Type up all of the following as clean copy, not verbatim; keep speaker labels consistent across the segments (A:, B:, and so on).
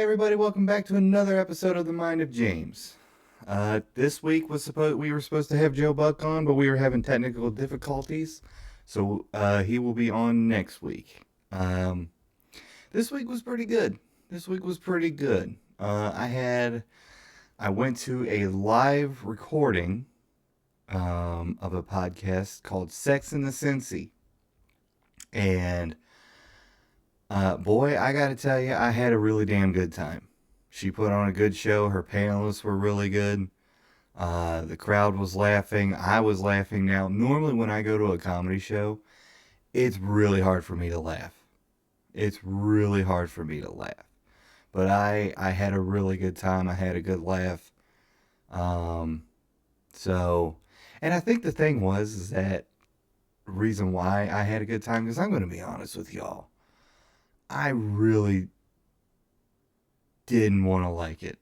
A: everybody, welcome back to another episode of The Mind of James. This week we were supposed to have Joe Buck on, but we were having technical difficulties, so he will be on next week. This week was pretty good. I went to a live recording of a podcast called Sex in the Cincy, and boy, I gotta tell you, I had a really damn good time. She put on a good show. Her panelists were really good. The crowd was laughing. I was laughing. Now, normally when I go to a comedy show, it's really hard for me to laugh. But I had a really good time. I had a good laugh. So, and I think the thing is that reason why I had a good time, because I'm going to be honest with y'all. I really didn't want to like it.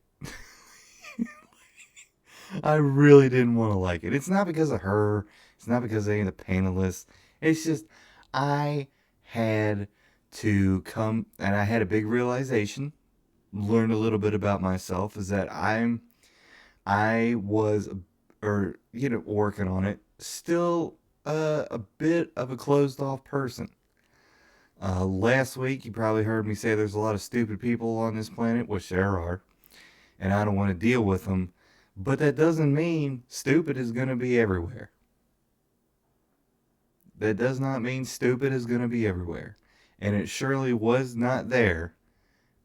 A: I really didn't want to like it. It's not because of her. It's not because of any of the panelists. It's just I had to come, and I had a big realization, learned a little bit about myself, is that I was, working on it, still a bit of a closed off person. Last week, you probably heard me say there's a lot of stupid people on this planet, which there are, and I don't want to deal with them. But that doesn't mean stupid is going to be everywhere. That does not mean stupid is going to be everywhere. And it surely was not there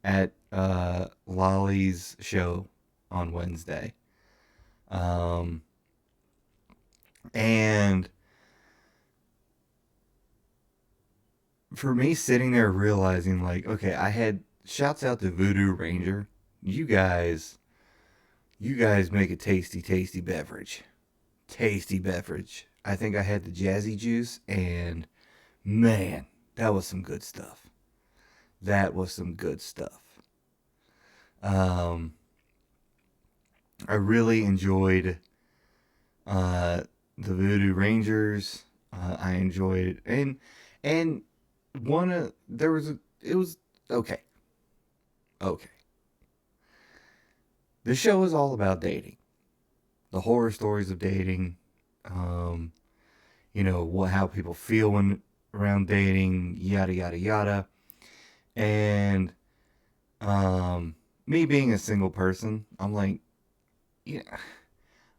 A: at Lolly's show on Wednesday. And for me sitting there realizing, like, okay, I had shouts out to Voodoo Ranger. You guys make a tasty beverage. Tasty beverage. I think I had the Jazzy Juice, and man, that was some good stuff. I really enjoyed the Voodoo Rangers. I enjoyed it, and it was okay. The show is all about dating, the horror stories of dating, how people feel when around dating, yada yada yada, and me being a single person, I'm like, yeah,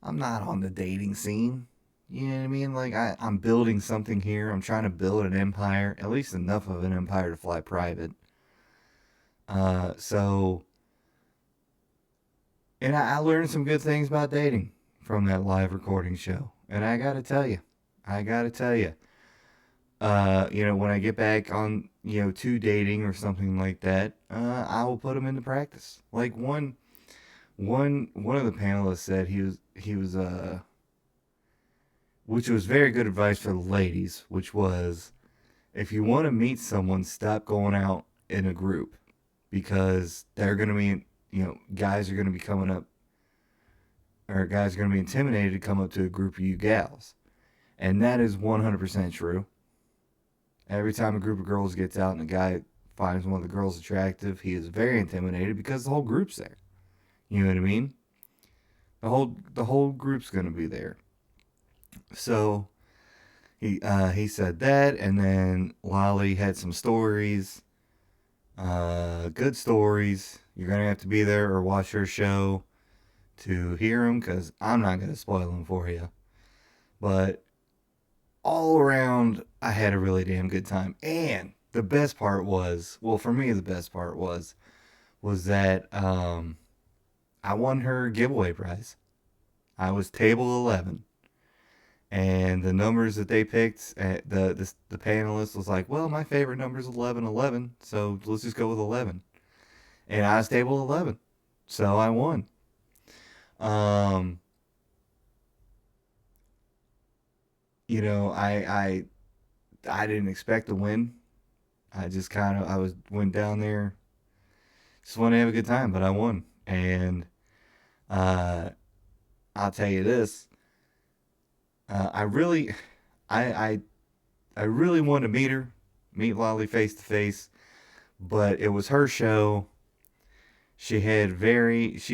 A: I'm not on the dating scene. You know what I mean? Like, I'm building something here. I'm trying to build an empire, at least enough of an empire to fly private. And I learned some good things about dating from that live recording show. And I gotta tell you, when I get back on, to dating or something like that, I will put them into practice. Like one of the panelists said which was very good advice for the ladies, which was, if you want to meet someone, stop going out in a group, because they're going to be, guys are going to be coming up, or guys are going to be intimidated to come up to a group of you gals. And that is 100% true. Every time a group of girls gets out and a guy finds one of the girls attractive, he is very intimidated because the whole group's there. You know what I mean? The whole group's going to be there. So he said that, and then Lolly had some stories, good stories. You're going to have to be there or watch her show to hear them, because I'm not going to spoil them for you. But all around, I had a really damn good time. And the best part was, well, for me, the best part was that I won her giveaway prize. I was table 11. And the numbers that they picked, the panelist was like, well, my favorite number is 11, so let's just go with 11. And I was table 11, so I won. I didn't expect to win. I just went down there, just wanted to have a good time, but I won. And I'll tell you this. I really wanted to meet Lolly face to face, but it was her show. She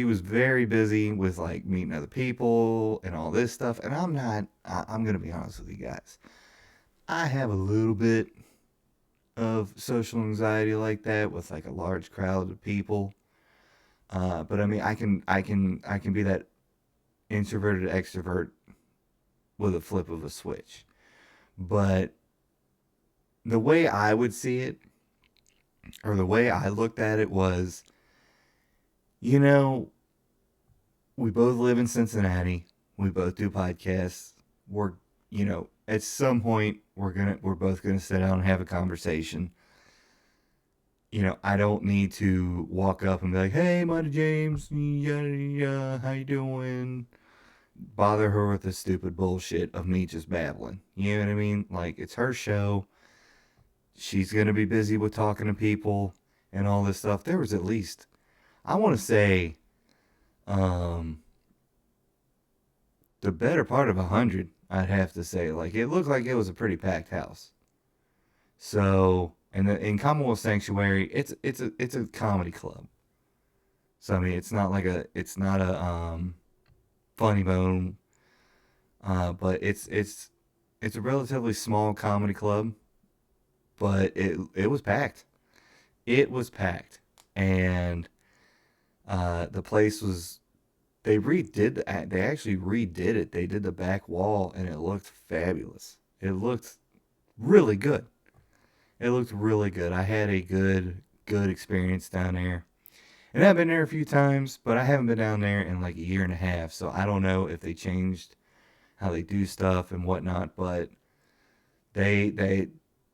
A: was very busy with like meeting other people and all this stuff. And I'm going to be honest with you guys. I have a little bit of social anxiety like that with like a large crowd of people. But I mean, I can be that introverted extrovert with a flip of a switch. But the way I would see it, or the way I looked at it was, you know, we both live in Cincinnati. We both do podcasts. We're, at some point we're both gonna sit down and have a conversation. I don't need to walk up and be like, "Hey, Mighty James, yada yada, how you doing?" Bother her with the stupid bullshit of me just babbling. You know what I mean? Like, it's her show. She's gonna be busy with talking to people and all this stuff. There was at least, I want to say, um, the better part of 100. I'd have to say, like, it looked like it was a pretty packed house. So, and in Commonwealth Sanctuary, it's a comedy club. So I mean, it's not a funny bone, but it's a relatively small comedy club. But it was packed. It was packed, and the place was. They actually redid it. They did the back wall, and it looked fabulous. It looked really good. It looked really good. I had a good experience down there. And I've been there a few times, but I haven't been down there in like a year and a half, so I don't know if they changed how they do stuff and whatnot, but they they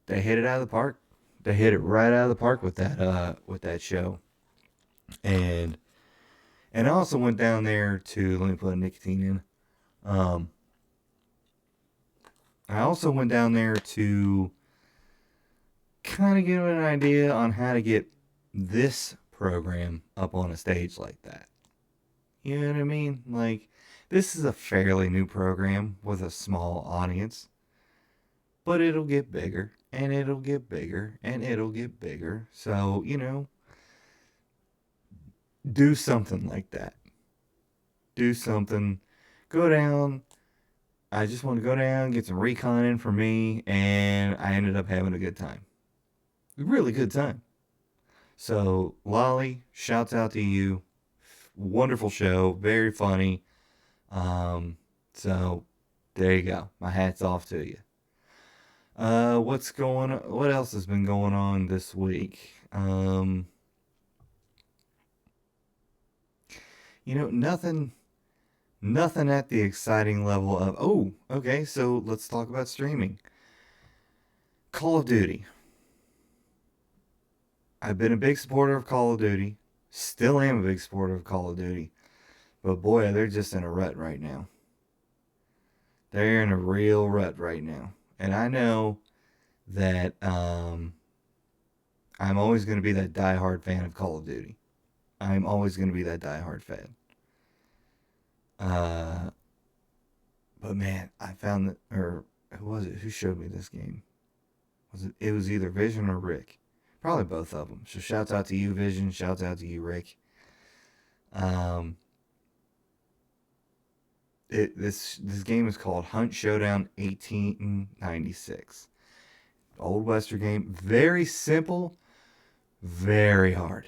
A: they hit it out of the park. They hit it right out of the park with that show. And I also went down there to, let me put a nicotine in. Um I also went down there to kind of get an idea on how to get this program up on a stage like that. You know what I mean? Like, this is a fairly new program with a small audience, but it'll get bigger and it'll get bigger and it'll get bigger. So, do something like that. Do something. Go down. I just want to go down, get some recon in for me, and I ended up having a good time. Really good time. So, Lolly, shouts out to you. Wonderful show. Very funny. Um, so, there you go. My hat's off to you. What's going on? What else has been going on this week? Nothing, nothing at the exciting level of, oh, okay, so let's talk about streaming. Call of Duty. I've been a big supporter of Call of Duty. Still am a big supporter of Call of Duty. But boy, they're just in a rut right now. They're in a real rut right now. And I know that I'm always going to be that diehard fan of Call of Duty. I'm always going to be that diehard fan. Uh, but man, I found that, or who was it? Who showed me this game? It was either Vision or Rick. Probably both of them. So shouts out to you, Vision. Shouts out to you, Rick. Um, this game is called Hunt Showdown 1896. Old Western game. Very simple, very hard.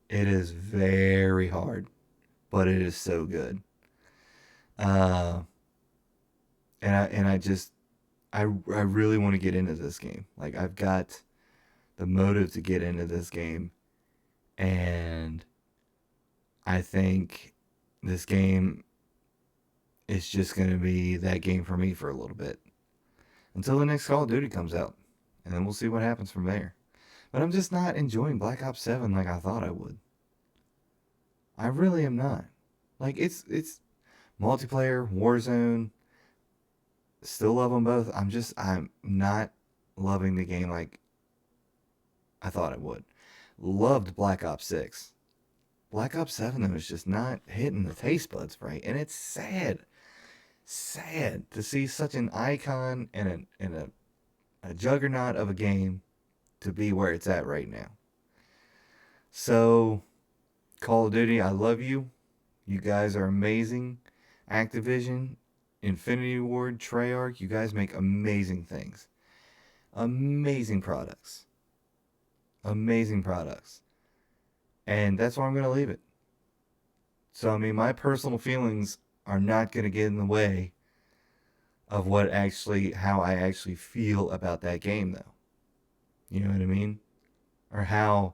A: It is very hard, but it is so good. Uh, and I just I really want to get into this game. Like, I've got the motive to get into this game, and I think this game is just going to be that game for me for a little bit until the next Call of Duty comes out, and then we'll see what happens from there. But I'm just not enjoying Black Ops 7 like I thought I would. I really am not. Like, it's multiplayer, Warzone, still love them both. I'm not loving the game like I thought I would. Loved Black Ops 6. Black Ops 7 though is just not hitting the taste buds right, and it's sad to see such an icon and a juggernaut of a game to be where it's at right now. So Call of Duty, I love you. You guys are amazing. Activision, Infinity Ward, Treyarch, you guys make amazing things. Amazing products. Amazing products. And that's where I'm going to leave it. So, I mean, my personal feelings are not going to get in the way of how I actually feel about that game, though. You know what I mean? Or how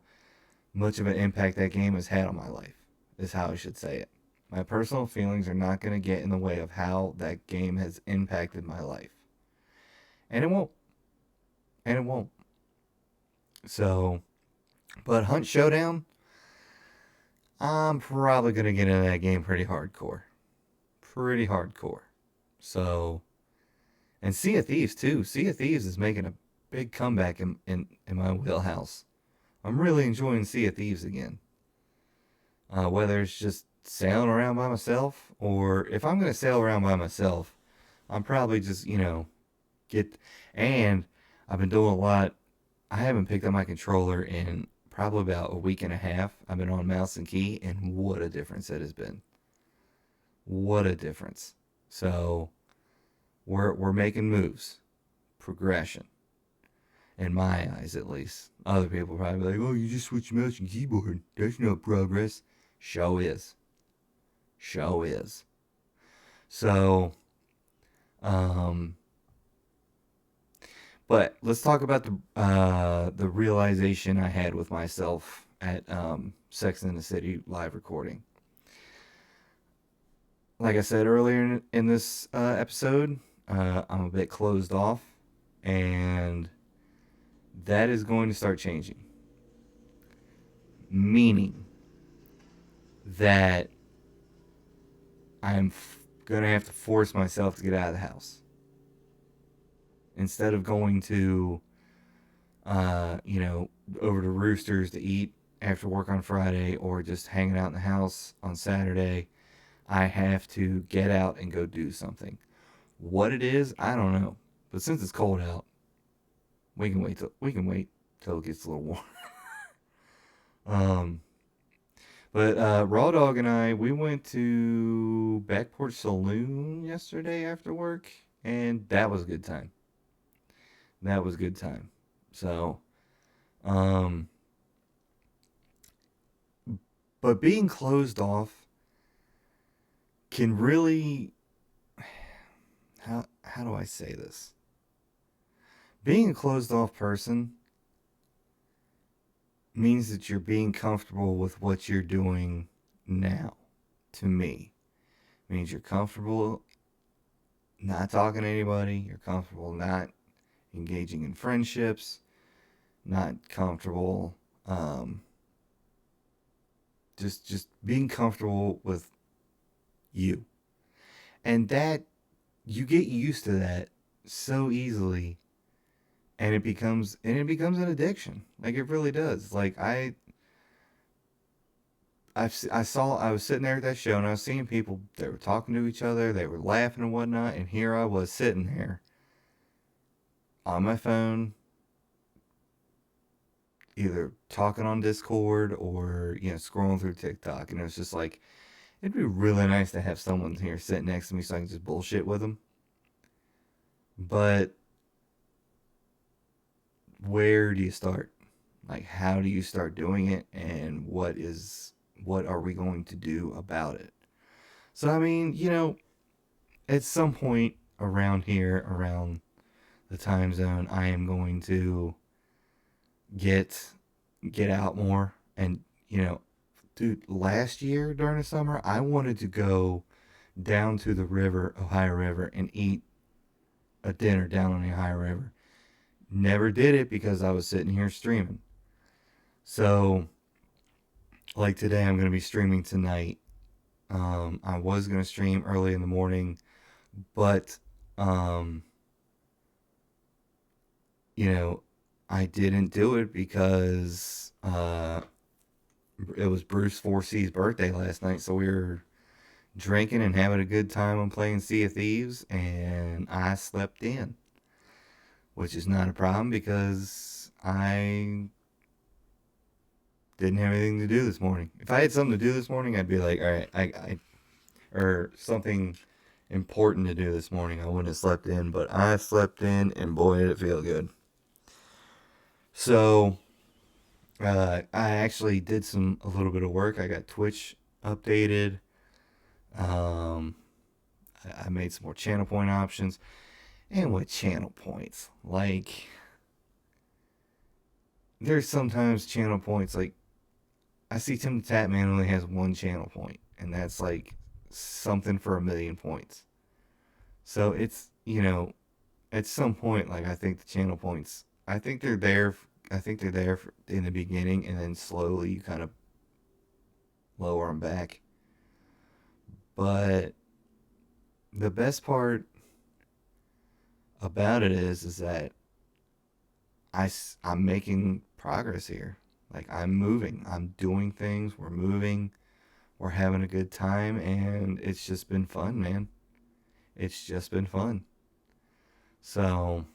A: much of an impact that game has had on my life, is how I should say it. My personal feelings are not going to get in the way of how that game has impacted my life. And it won't. And it won't. So, but Hunt Showdown, I'm probably going to get into that game pretty hardcore. Pretty hardcore. So, and Sea of Thieves too. Sea of Thieves is making a big comeback in my wheelhouse. I'm really enjoying Sea of Thieves again. Whether it's just sailing around by myself, or if I'm going to sail around by myself, I'm probably just, get. And I've been doing a lot. I haven't picked up my controller in probably about a week and a half. I've been on mouse and key, and what a difference it has been. What a difference. So we're making moves, progression, in my eyes at least. Other people probably be like, "Oh, you just switch mouse and keyboard. That's no progress." Show is. Show is. So, um, but let's talk about the realization I had with myself at Sex and the City live recording. Like I said earlier in this episode, I'm a bit closed off, and that is going to start changing. Meaning that I'm going to have to force myself to get out of the house. Instead of going to, over to Roosters to eat after work on Friday, or just hanging out in the house on Saturday, I have to get out and go do something. What it is, I don't know. But since it's cold out, we can wait till it gets a little warm. um, but Raw Dog and I, we went to Backport Saloon yesterday after work, and that was a good time. That was a good time. So, um, but being closed off can really, how do I say this? Being a closed off person means that you're being comfortable with what you're doing now. To me, it means you're comfortable not talking to anybody. You're comfortable not engaging in friendships. Not comfortable. Just being comfortable with you, and that you get used to that so easily, and it becomes an addiction. Like, it really does. Like, I was sitting there at that show, and I was seeing people, they were talking to each other, they were laughing and whatnot, and here I was sitting there on my phone, either talking on Discord or, scrolling through TikTok. And it was just like, it'd be really nice to have someone here sitting next to me so I can just bullshit with them. But where do you start? Like, how do you start doing it, and what are we going to do about it? So, I mean, at some point around here, around the time zone, I am going to get out more. And, dude, last year during the summer, I wanted to go down to the river, Ohio River, and eat a dinner down on the Ohio River. Never did it because I was sitting here streaming. So, like today, I'm going to be streaming tonight. I was going to stream early in the morning, but, I didn't do it because it was Bruce 4C's birthday last night, so we were drinking and having a good time and playing Sea of Thieves, and I slept in, which is not a problem because I didn't have anything to do this morning. If I had something to do this morning, I'd be like, all right, or something important to do this morning, I wouldn't have slept in. But I slept in, and boy, did it feel good. So, I actually did a little bit of work. I got Twitch updated. Um, I made some more channel point options. And with channel points, like, there's sometimes channel points, like, I see Tim the Tatman only has one channel point, and that's like something for 1,000,000 points. So it's, at some point, like, I think the channel points, I think they're there. I think they're there in the beginning, and then slowly you kind of lower them back. But the best part about it is that I'm making progress here. Like, I'm moving. I'm doing things. We're moving. We're having a good time, and it's just been fun, man. It's just been fun. So,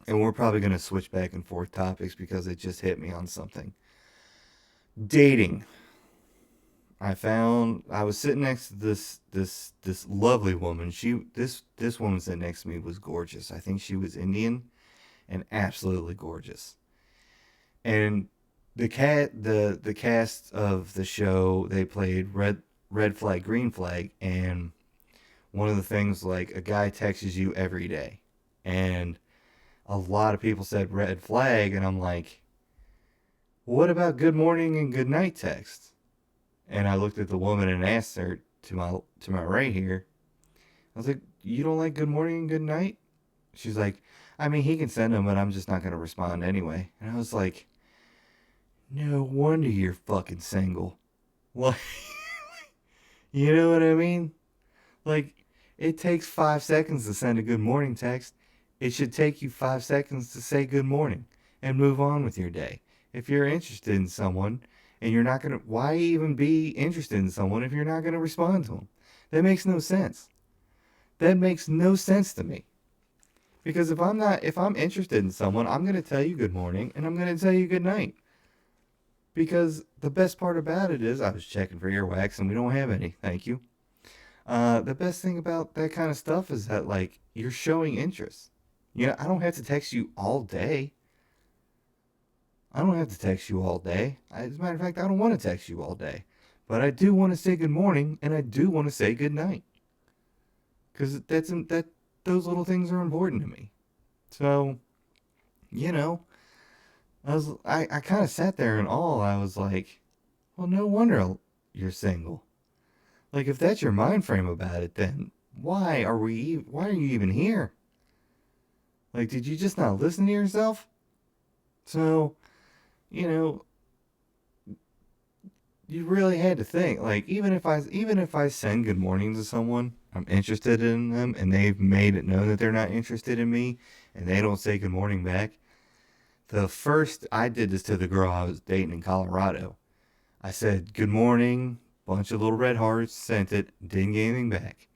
A: and we're probably going to switch back and forth topics because it just hit me on something. Dating. I was sitting next to this lovely woman. This woman sitting next to me was gorgeous. I think she was Indian and absolutely gorgeous. And the cast of the show, they played red flag, green flag, and one of the things, like, a guy texts you every day, and a lot of people said red flag, and I'm like, what about good morning and good night texts? And I looked at the woman and asked her to my right here. I was like, you don't like good morning and good night? She's like, I mean, he can send them, but I'm just not gonna respond anyway. And I was like, no wonder you're fucking single. Like, you know what I mean? Like, it takes 5 seconds to send a good morning text. It should take you 5 seconds to say good morning and move on with your day. If you're interested in someone and you're not going to, why even be interested in someone if you're not going to respond to them? That makes no sense. That makes no sense to me. Because if I'm interested in someone, I'm going to tell you good morning and I'm going to tell you good night. Because the best part about it is, I was checking for earwax and we don't have any. Thank you. The best thing about that kind of stuff is that, like, you're showing interest. I don't have to text you all day. I don't have to text you all day. As a matter of fact, I don't want to text you all day. But I do want to say good morning, and I do want to say good night. Because those little things are important to me. So, I kind of sat there in awe. I was like, well, no wonder you're single. Like, if that's your mind frame about it, then why are you even here? Like, did you just not listen to yourself? So, you know, you really had to think. Like, even if I send good morning to someone, I'm interested in them, and they've made it known that they're not interested in me, and they don't say good morning back. I did this to the girl I was dating in Colorado. I said good morning, bunch of little red hearts, sent it, didn't get anything back.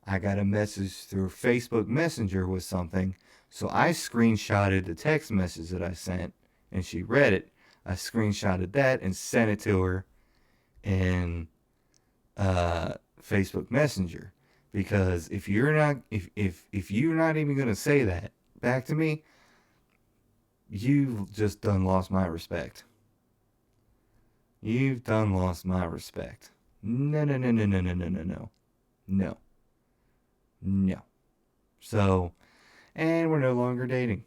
A: I got a message through Facebook Messenger with something, so I screenshotted the text message that I sent, and she read it. I screenshotted that and sent it to her in Facebook Messenger, because if you're not even gonna say that back to me, you've just done lost my respect. You've done lost my respect. No, no, no, no, no, no, no, no, no. No. No. So, and we're no longer dating.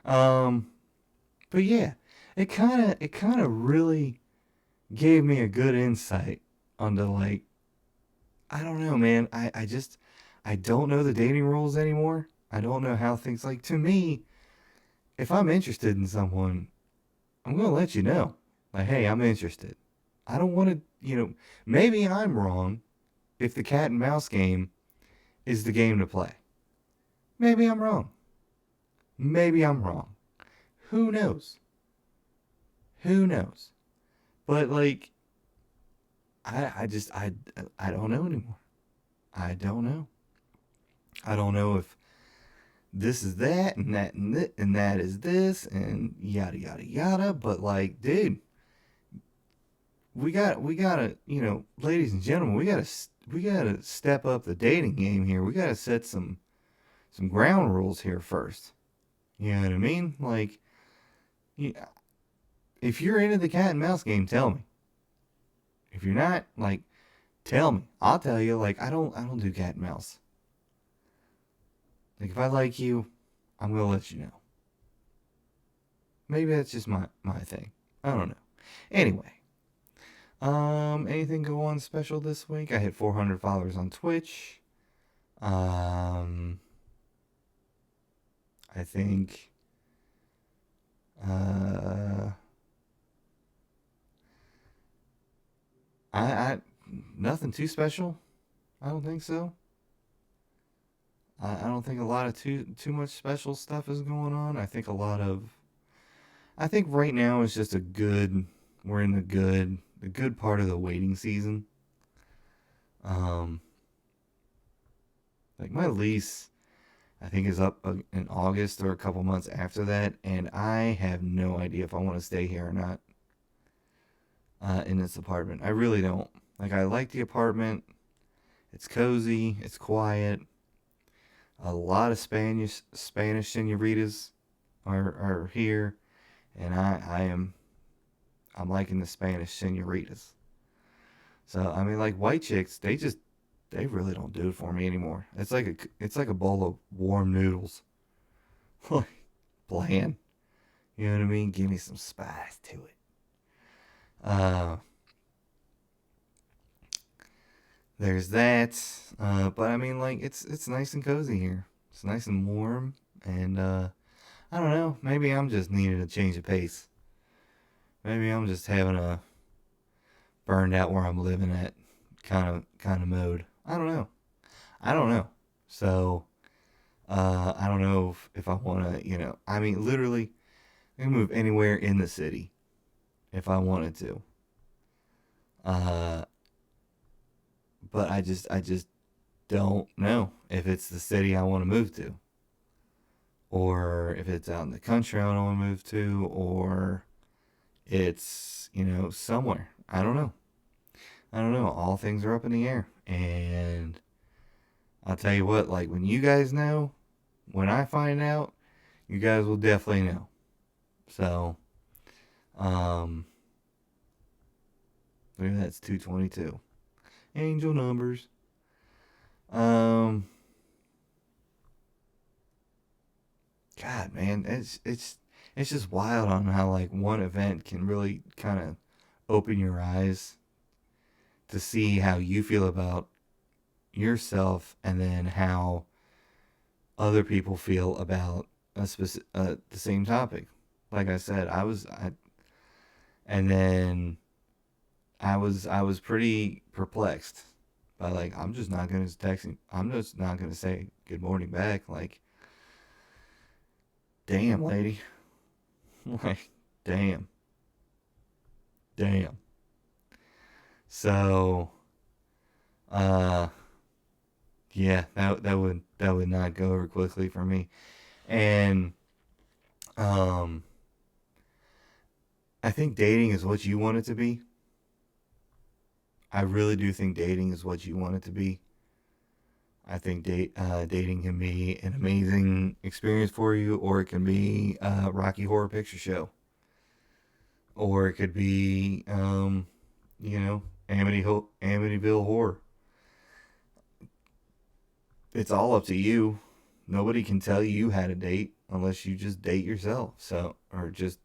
A: But yeah, it kind of really gave me a good insight onto, like, I don't know, man. I don't know the dating rules anymore. I don't know how things, like, to me, if I'm interested in someone, I'm going to let you know. Like, hey, I'm interested. I don't want to, maybe I'm wrong if the cat and mouse game is the game to play. Maybe I'm wrong. Maybe I'm wrong. Who knows? Who knows? But, like, I don't know anymore. I don't know. I don't know if this is that, and that is this, and yada yada yada. But like, dude, we gotta, ladies and gentlemen, we gotta step up the dating game here. We gotta set some ground rules here first. You know what I mean? Like, if you're into the cat and mouse game, tell me. If you're not, like, tell me. I'll tell you. Like, I don't do cat and mouse. Like, if I like you, I'm gonna let you know. Maybe that's just my thing. I don't know. Anyway, anything go on special this week? I hit 400 followers on Twitch. I think. Uh, I nothing too special. I don't think so. I don't think a lot of too much special stuff is going on. I think right now is just a good. We're in the good part of the waiting season. Um, like my lease, I think is up in August or a couple months after that, and I have no idea if I want to stay here or not. In this apartment, I really don't. Like I like the apartment. It's cozy. It's quiet. A lot of Spanish senoritas are here, and I'm liking the Spanish senoritas. So I mean, like white chicks, they really don't do it for me anymore. It's like a bowl of warm noodles, like bland. You know what I mean? Give me some spice to it. Uh, there's that. But I mean, like it's nice and cozy here. It's nice and warm, and I don't know. Maybe I'm just needing a change of pace. Maybe I'm just having a burned out where I'm living at kind of mode. I don't know. I don't know. So I don't know if I want to. I mean, literally, I can move anywhere in the city if I wanted to. Uh, but I just don't know if it's the city I want to move to, or if it's out in the country I want to move to, or it's somewhere. I don't know. I don't know. All things are up in the air, and I'll tell you what. Like when you guys know, when I find out, you guys will definitely know. So, um, maybe that's 222. Angel numbers. Um, God, man, it's just wild on how like one event can really kind of open your eyes to see how you feel about yourself, and then how other people feel about the same topic. Like I said, and then I was pretty perplexed by like I'm just not gonna text him. I'm just not gonna say good morning back. Like, damn, lady. Like, damn, damn. So, uh, yeah, that would not go over quickly for me. And um, I think dating is what you want it to be. I really do think dating is what you want it to be. I think dating can be an amazing experience for you, or it can be a Rocky Horror Picture Show, or it could be, Amityville Horror. It's all up to you. Nobody can tell you how to date unless you just date yourself. So, or just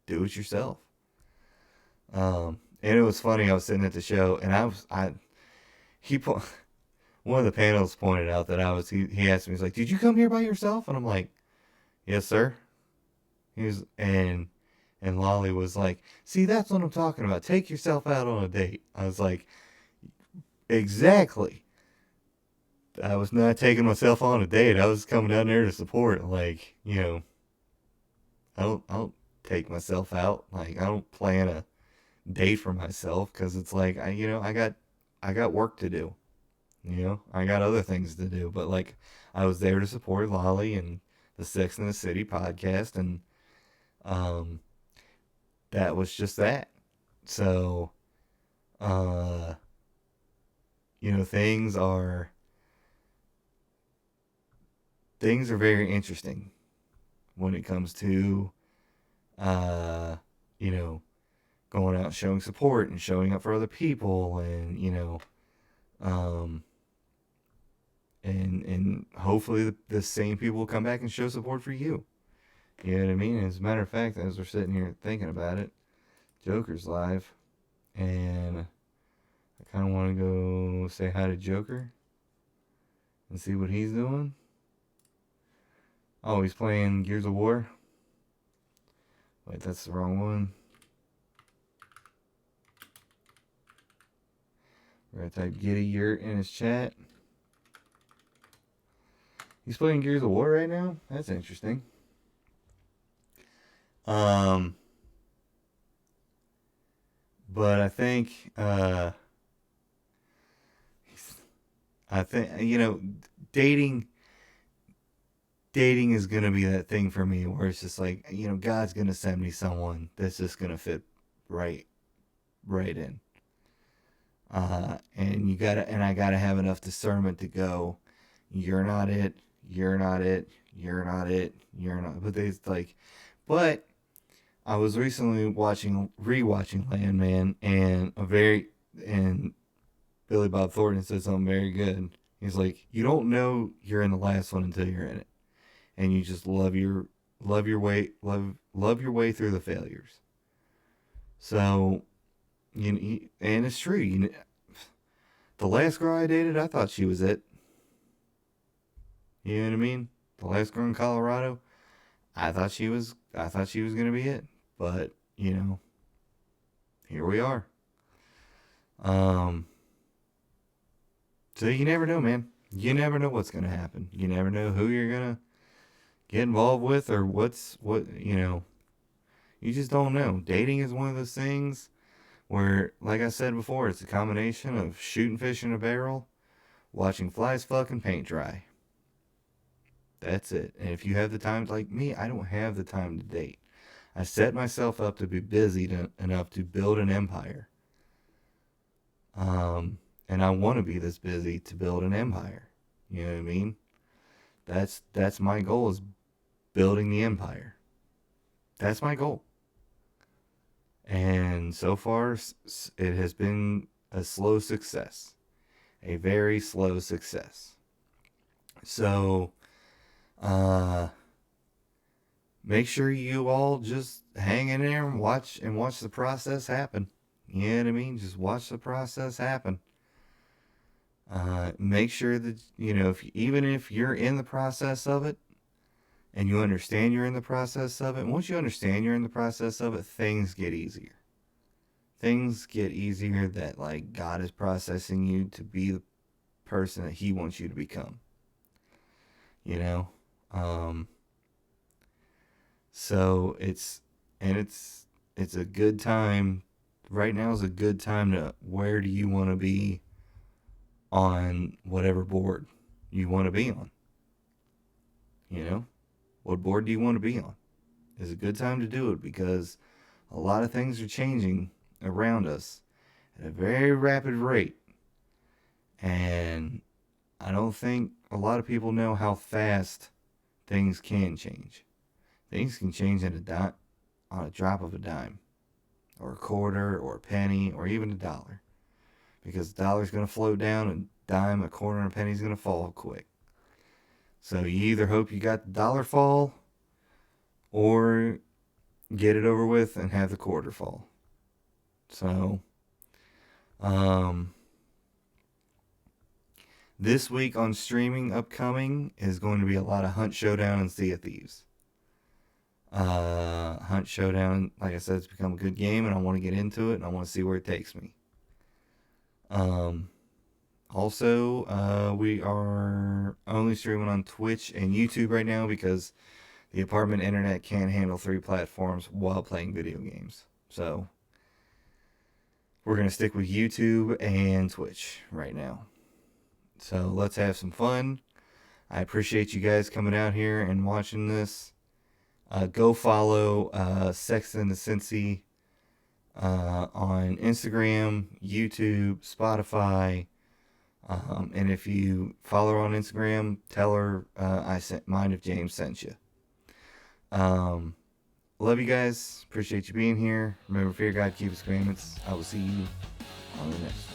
A: do it yourself. And it was funny. I was sitting at the show, and he po- one of the panels pointed out that he asked me, he's like, "Did you come here by yourself?" And I'm like, "Yes, sir." He was, and Lolly was like, "See, that's what I'm talking about. Take yourself out on a date." I was like, "Exactly." I was not taking myself on a date. I was coming down there to support. Like, I don't take myself out. Like, I don't plan a date for myself, because it's like I got work to do. I got other things to do. But like, I was there to support Lolly, and the Sex and the City podcast, and um, that was just that. So, uh, things are very interesting when it comes to uh, you know, going out and showing support and showing up for other people, and um, and hopefully the same people will come back and show support for you. You know what I mean? As a matter of fact, as we're sitting here thinking about it, Joker's live, and I kind of want to go say hi to Joker and see what he's doing. Oh, he's playing Gears of War. Wait, that's the wrong one. We're going to type Giddy Yurt in his chat. He's playing Gears of War right now? That's interesting. But I think, dating is going to be that thing for me where it's just like, God's going to send me someone that's just going to fit right in. And I gotta have enough discernment to go, you're not it, you're not it, you're not it, you're not. But I was recently rewatching Landman, and Billy Bob Thornton said something very good. He's like, you don't know you're in the last one until you're in it, and you just love your way through the failures. So, and it's true. The last girl I dated, I thought she was it. You know what I mean? The last girl in Colorado, I thought she was gonna be it. But here we are. So you never know, man. You never know what's gonna happen. You never know who you're gonna get involved with, or you just don't know. Dating is one of those things where, like I said before, it's a combination of shooting fish in a barrel, watching flies fucking paint dry. That's it. And if you have the time, like me, I don't have the time to date. I set myself up to be busy enough to build an empire. And I want to be this busy to build an empire. You know what I mean? That's my goal, is building the empire. That's my goal. And so far, it has been a slow success. A very slow success. So, make sure you all just hang in there and watch the process happen. You know what I mean? Just watch the process happen. Make sure that, even if you're in the process of it, and you understand you're in the process of it, and once you understand you're in the process of it, things get easier. Things get easier that, like, God is processing you to be the person that He wants you to become. So it's a good time. Right now is a good time to, where do you want to be on whatever board you want to be on? What board do you want to be on? It's a good time to do it, because a lot of things are changing around us at a very rapid rate. And I don't think a lot of people know how fast things can change. Things can change on a drop of a dime, or a quarter, or a penny, or even $1. Because the dollar's going to float down, a dime, a quarter, and a penny's going to fall quick. So you either hope you got the dollar fall, or get it over with and have the quarter fall. So, this week on streaming upcoming is going to be a lot of Hunt Showdown and Sea of Thieves. Hunt Showdown, like I said, it's become a good game, and I want to get into it, and I want to see where it takes me. Also, we are only streaming on Twitch and YouTube right now, because the apartment internet can't handle 3 platforms while playing video games. So, we're going to stick with YouTube and Twitch right now. So, let's have some fun. I appreciate you guys coming out here and watching this. Go follow Sexton to Cincy on Instagram, YouTube, Spotify. And if you follow her on Instagram, tell her I sent mine if James sent you. Love you guys. Appreciate you being here. Remember, fear God, keep His commandments. I will see you on the next one.